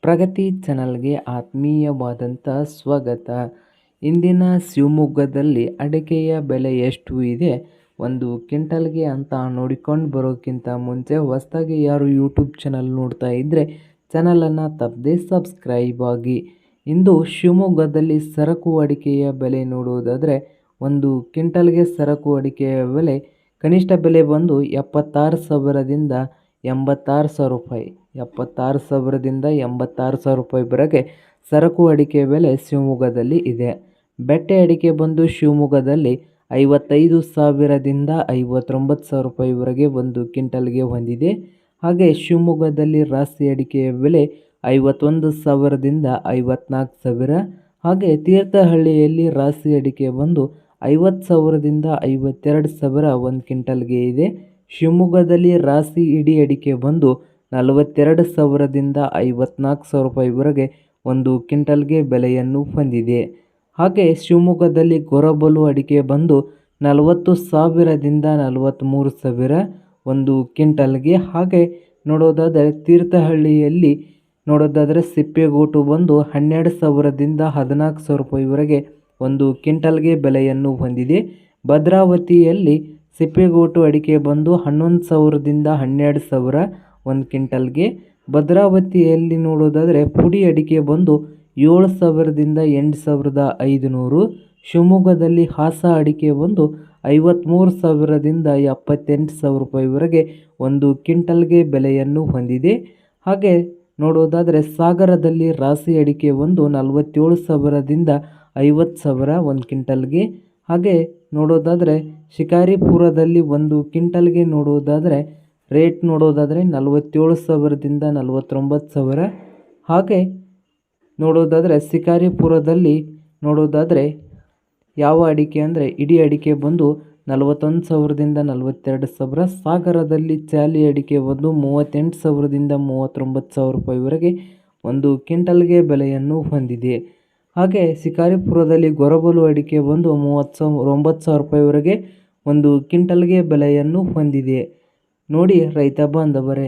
ಪ್ರಗತಿ ಚಾನಲ್ಗೆ ಆತ್ಮೀಯವಾದಂಥ ಸ್ವಾಗತ. ಇಂದಿನ ಶಿವಮೊಗ್ಗದಲ್ಲಿ ಅಡಿಕೆಯ ಬೆಲೆ ಎಷ್ಟು ಇದೆ, ಒಂದು ಕ್ವಿಂಟಲ್ಗೆ ಅಂತ ನೋಡಿಕೊಂಡು ಬರೋಕ್ಕಿಂತ ಮುಂಚೆ ಹೊಸದಾಗಿ ಯಾರು ಯೂಟ್ಯೂಬ್ ಚಾನಲ್ ನೋಡ್ತಾ ಇದ್ದರೆ ಚಾನಲನ್ನು ತಪ್ಪದೆ ಸಬ್ಸ್ಕ್ರೈಬ್ ಆಗಿ. ಇಂದು ಶಿವಮೊಗ್ಗದಲ್ಲಿ ಸರಕು ಅಡಿಕೆಯ ಬೆಲೆ ನೋಡುವುದಾದರೆ ಒಂದು ಕ್ವಿಂಟಲ್ಗೆ ಸರಕು ಅಡಿಕೆಯ ಬೆಲೆ ಕನಿಷ್ಠ ಬೆಲೆ ಬಂದು 76,000ದಿಂದ 86,000 ರೂಪಾಯಿ. 76,000ದಿಂದ 86,000 ರೂಪಾಯಿವರೆಗೆ ಸರಕು ಅಡಿಕೆ ಬೆಲೆ ಶಿವಮೊಗ್ಗದಲ್ಲಿ ಇದೆ. ಬೆಟ್ಟೆ ಅಡಿಕೆ ಬಂದು ಶಿವಮೊಗ್ಗದಲ್ಲಿ 55,000ದಿಂದ 59,000 ರೂಪಾಯಿವರೆಗೆ ಒಂದು ಕ್ವಿಂಟಲ್ಗೆ ಹೊಂದಿದೆ. ಹಾಗೆ ಶಿವಮೊಗ್ಗದಲ್ಲಿ ರಾಶಿ ಅಡಿಕೆಯ ಬೆಲೆ 51,000ದಿಂದ 54,000. ಹಾಗೆ ತೀರ್ಥಹಳ್ಳಿಯಲ್ಲಿ ರಾಶಿ ಅಡಿಕೆ ಬಂದು 50,000ದಿಂದ 52,000 ಒಂದು ಕ್ವಿಂಟಲ್ಗೆ ಇದೆ. ಶಿವಮೊಗ್ಗದಲ್ಲಿ ರಾಶಿ ಇಡೀ ಅಡಿಕೆ ಬಂದು 42,000ದಿಂದ 54,000 ರೂಪಾಯಿವರೆಗೆ ಒಂದು ಕ್ವಿಂಟಲ್ಗೆ ಬೆಲೆಯನ್ನು ಹೊಂದಿದೆ. ಹಾಗೆ ಶಿವಮೊಗ್ಗದಲ್ಲಿ ಗೊರಬಲು ಅಡಿಕೆ ಬಂದು 40,000ದಿಂದ 43,000 ಒಂದು ಕ್ವಿಂಟಲ್ಗೆ. ಹಾಗೆ ನೋಡೋದಾದರೆ ತೀರ್ಥಹಳ್ಳಿಯಲ್ಲಿ ನೋಡೋದಾದರೆ ಸಿಪ್ಪೆಗೋಟು ಬಂದು 12,000ದಿಂದ 14,000 ರೂಪಾಯಿವರೆಗೆ ಒಂದು ಕ್ವಿಂಟಲ್ಗೆ ಬೆಲೆಯನ್ನು ಹೊಂದಿದೆ. ಭದ್ರಾವತಿಯಲ್ಲಿ ಸಿಪ್ಪೆಗೋಟು ಅಡಿಕೆ ಬಂದು 11,000ದಿಂದ 12,000 ಒಂದು ಕ್ವಿಂಟಲ್ಗೆ. ಭದ್ರಾವತಿಯಲ್ಲಿ ನೋಡೋದಾದರೆ ಪುಡಿ ಅಡಿಕೆ ಬಂದು 7,000ದಿಂದ 8,500. ಶಿವಮೊಗ್ಗದಲ್ಲಿ ಹಾಸ ಅಡಿಕೆ ಬಂದು 53,000ದಿಂದ 78,000 ರೂಪಾಯಿವರೆಗೆ ಒಂದು ಕ್ವಿಂಟಲ್ಗೆ ಬೆಲೆಯನ್ನು ಹೊಂದಿದೆ. ಹಾಗೆ ನೋಡೋದಾದರೆ ಸಾಗರದಲ್ಲಿ ರಾಶಿ ಅಡಿಕೆ ಒಂದು 47,000ದಿಂದ 50,000 ಒಂದು ಕ್ವಿಂಟಲ್ಗೆ. ಹಾಗೆ ನೋಡೋದಾದರೆ ಶಿಕಾರಿಪುರದಲ್ಲಿ ಒಂದು ಕ್ವಿಂಟಲ್ಗೆ ನೋಡುವುದಾದರೆ ರೇಟ್ ನೋಡೋದಾದರೆ 47,000ದಿಂದ 49,000. ಹಾಗೆ ನೋಡೋದಾದರೆ ಶಿಕಾರಿಪುರದಲ್ಲಿ ನೋಡೋದಾದರೆ ಯಾವ ಅಡಿಕೆ ಅಂದರೆ ಇಡೀ ಅಡಿಕೆ ಬಂದು 41,000ದಿಂದ 42,000. ಸಾಗರದಲ್ಲಿ ಚಾಲಿ ಅಡಿಕೆ ಬಂದು 38,000ದಿಂದ 39,000 ರೂಪಾಯಿವರೆಗೆ ಒಂದು ಕ್ವಿಂಟಲ್ಗೆ ಬೆಲೆಯನ್ನು ಹೊಂದಿದೆ. ಹಾಗೆ ಶಿಕಾರಿಪುರದಲ್ಲಿ ಗೊರಬಲು ಅಡಿಕೆ ಬಂದು 39,000 ರೂಪಾಯಿವರೆಗೆ ಒಂದು ಕ್ವಿಂಟಲ್ಗೆ ಬೆಲೆಯನ್ನು ಹೊಂದಿದೆ. ನೋಡಿ ರೈತ ಬಾಂಧವರೇ.